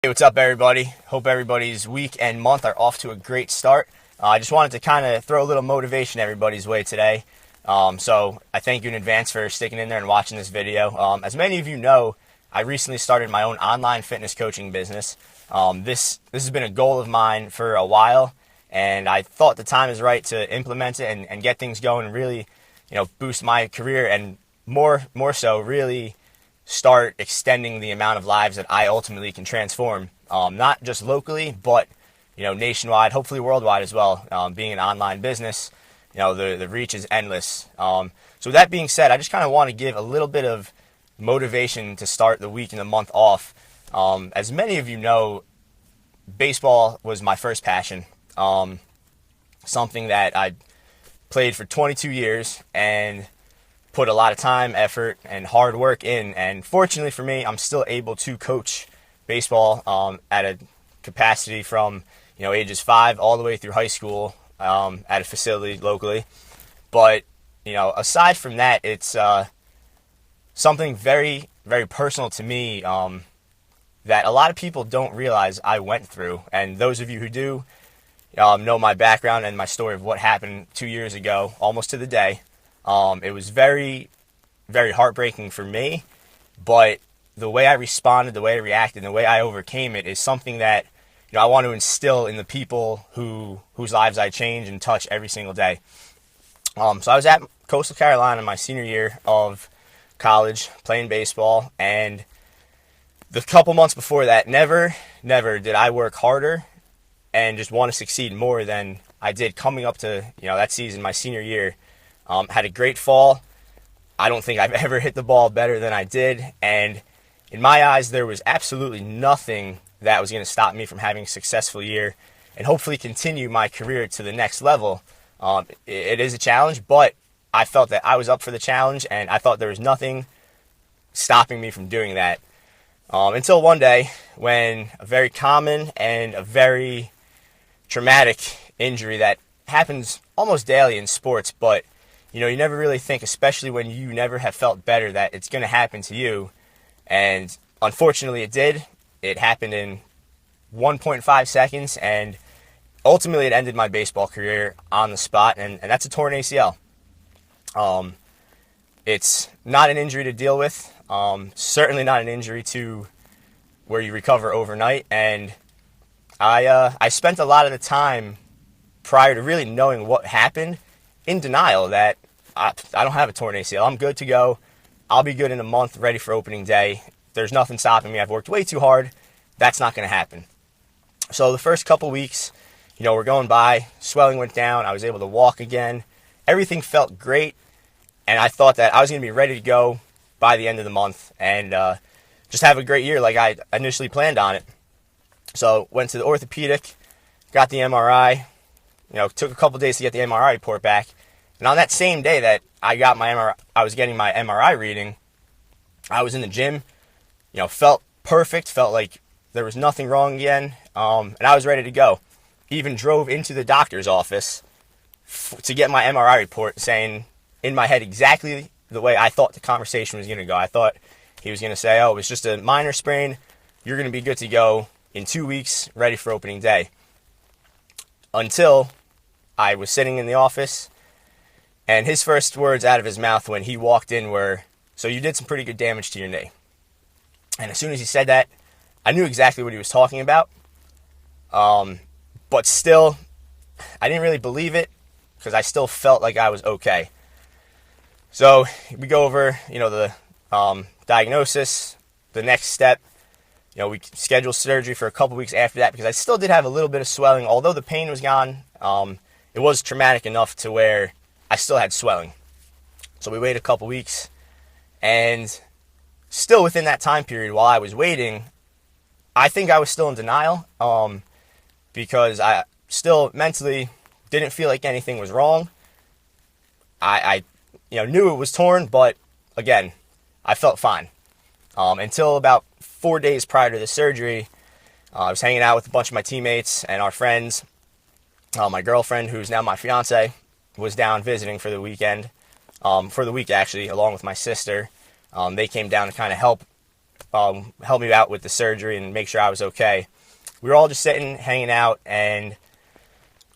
Hey, what's up, everybody? Hope everybody's week and month are off to a great start. I just wanted to kind of throw a little motivation everybody's way today. So I thank you in advance for sticking in there and watching this video. As many of you know, I recently started my own online fitness coaching business. This has been a goal of mine for a while, and I thought the time is right to implement it and get things going and really, boost my career and more so really start extending the amount of lives that I ultimately can transform, not just locally, but nationwide, hopefully worldwide as well. Being an online business, the reach is endless. So with that being said, I just kind of want to give a little bit of motivation to start the week and the month off. As many of you know, baseball was my first passion, something that I played for 22 years and put a lot of time, effort, and hard work in. And fortunately for me, I'm still able to coach baseball at a capacity from ages 5 all the way through high school at a facility locally. But aside from that, it's something very, very personal to me that a lot of people don't realize I went through. And those of you who do know my background and my story of what happened 2 years ago, almost to the day. It was very, very heartbreaking for me, but the way I responded, the way I reacted, and the way I overcame it is something that I want to instill in the people whose lives I change and touch every single day. So I was at Coastal Carolina my senior year of college playing baseball, and the couple months before that, never did I work harder and just want to succeed more than I did coming up to that season, my senior year. Had a great fall. I don't think I've ever hit the ball better than I did. And in my eyes, there was absolutely nothing that was going to stop me from having a successful year and hopefully continue my career to the next level. It is a challenge, but I felt that I was up for the challenge, and I thought there was nothing stopping me from doing that. Until one day when a very common and a very traumatic injury that happens almost daily in sports, but you never really think, especially when you never have felt better, that it's going to happen to you. And unfortunately it did. It happened in 1.5 seconds, and ultimately it ended my baseball career on the spot, and that's a torn ACL. It's not an injury to deal with, certainly not an injury to where you recover overnight. And I spent a lot of the time prior to really knowing what happened in denial that I don't have a torn ACL. I'm good to go. I'll be good in a month, ready for opening day. There's nothing stopping me. I've worked way too hard. That's not going to happen. So the first couple weeks, we're going by. Swelling went down. I was able to walk again. Everything felt great. And I thought that I was going to be ready to go by the end of the month and just have a great year like I initially planned on it. So went to the orthopedic, got the MRI. Took a couple days to get the MRI report back. And on that same day that I got my MRI, I was getting my MRI reading, I was in the gym, felt perfect, felt like there was nothing wrong again, and I was ready to go. Even drove into the doctor's office to get my MRI report, saying in my head exactly the way I thought the conversation was going to go. I thought he was going to say, oh, it was just a minor sprain, you're going to be good to go in 2 weeks, ready for opening day. Until I was sitting in the office, and his first words out of his mouth when he walked in were, so you did some pretty good damage to your knee. And as soon as he said that, I knew exactly what he was talking about. But still, I didn't really believe it because I still felt like I was okay. So we go over, the diagnosis, the next step. We scheduled surgery for a couple weeks after that because I still did have a little bit of swelling. Although the pain was gone, it was traumatic enough to where I still had swelling. So we waited a couple weeks, and still within that time period while I was waiting, I think I was still in denial because I still mentally didn't feel like anything was wrong. I knew it was torn, but again, I felt fine. Until about 4 days prior to the surgery, I was hanging out with a bunch of my teammates and our friends. My girlfriend, who's now my fiance, was down visiting for the weekend, for the week actually, along with my sister. They came down to kind of help help me out with the surgery and make sure I was okay. We were all just sitting, hanging out, and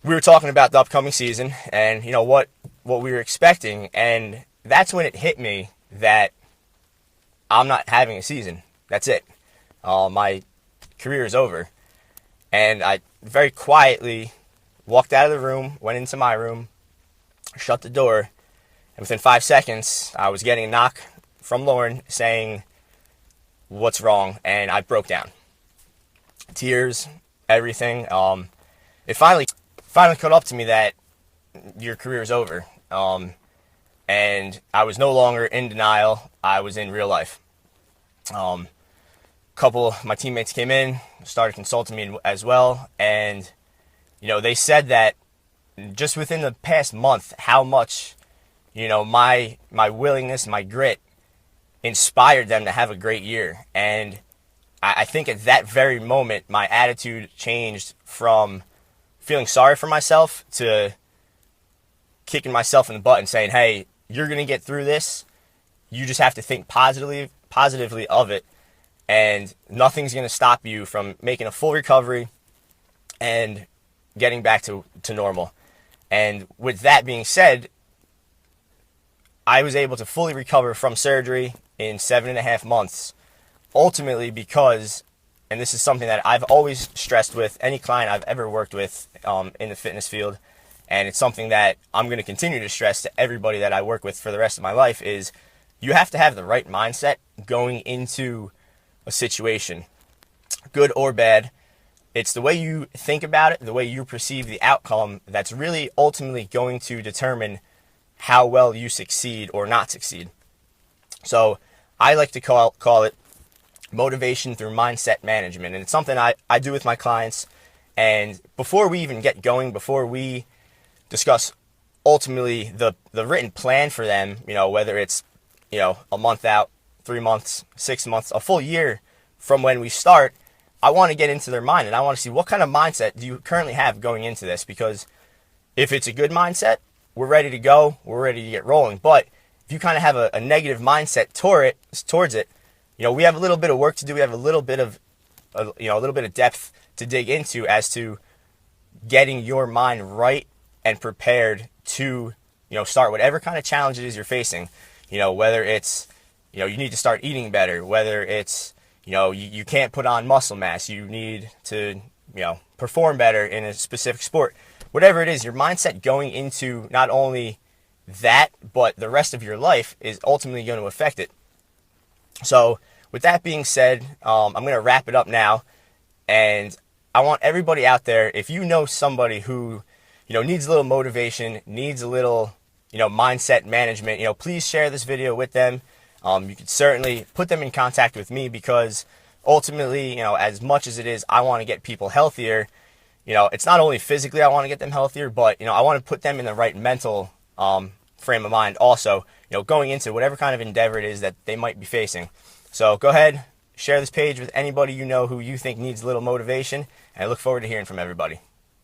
we were talking about the upcoming season and, what we were expecting. And that's when it hit me that I'm not having a season. That's it. My career is over. And I very quietly walked out of the room, went into my room, shut the door, and within 5 seconds, I was getting a knock from Lauren saying, "What's wrong?" And I broke down. Tears, everything. It finally caught up to me that your career is over. And I was no longer in denial. I was in real life. Couple of my teammates came in, started consulting me as well, and they said that just within the past month, how much my willingness, my grit inspired them to have a great year. And I think at that very moment, my attitude changed from feeling sorry for myself to kicking myself in the butt and saying, "Hey, you're gonna get through this. You just have to think positively of it, and nothing's going to stop you from making a full recovery and getting back to normal." And with that being said, I was able to fully recover from surgery in 7.5 months, ultimately because, and this is something that I've always stressed with any client I've ever worked with in the fitness field, and it's something that I'm going to continue to stress to everybody that I work with for the rest of my life, is you have to have the right mindset going into a situation, good or bad. It's the way you think about it, the way you perceive the outcome, that's really ultimately going to determine how well you succeed or not succeed. So I like to call it motivation through mindset management. And it's something I do with my clients. And before we even get going, before we discuss ultimately the written plan for them, whether it's, a month out, 3 months, 6 months, a full year from when we start, I want to get into their mind and I want to see what kind of mindset do you currently have going into this. Because if it's a good mindset, we're ready to go, we're ready to get rolling. But if you kind of have a negative mindset towards it, we have a little bit of work to do. We have a little bit of depth to dig into as to getting your mind right and prepared to, start whatever kind of challenges you're facing. Whether it's, you need to start eating better, whether it's, you can't put on muscle mass, you need to, perform better in a specific sport. Whatever it is, your mindset going into not only that, but the rest of your life is ultimately going to affect it. So with that being said, I'm going to wrap it up now. And I want everybody out there, if you know somebody who, needs a little motivation, needs a little, mindset management, please share this video with them. You can certainly put them in contact with me, because ultimately, as much as it is, I want to get people healthier. It's not only physically I want to get them healthier, but, I want to put them in the right mental frame of mind also, going into whatever kind of endeavor it is that they might be facing. So go ahead, share this page with anybody who you think needs a little motivation, and I look forward to hearing from everybody.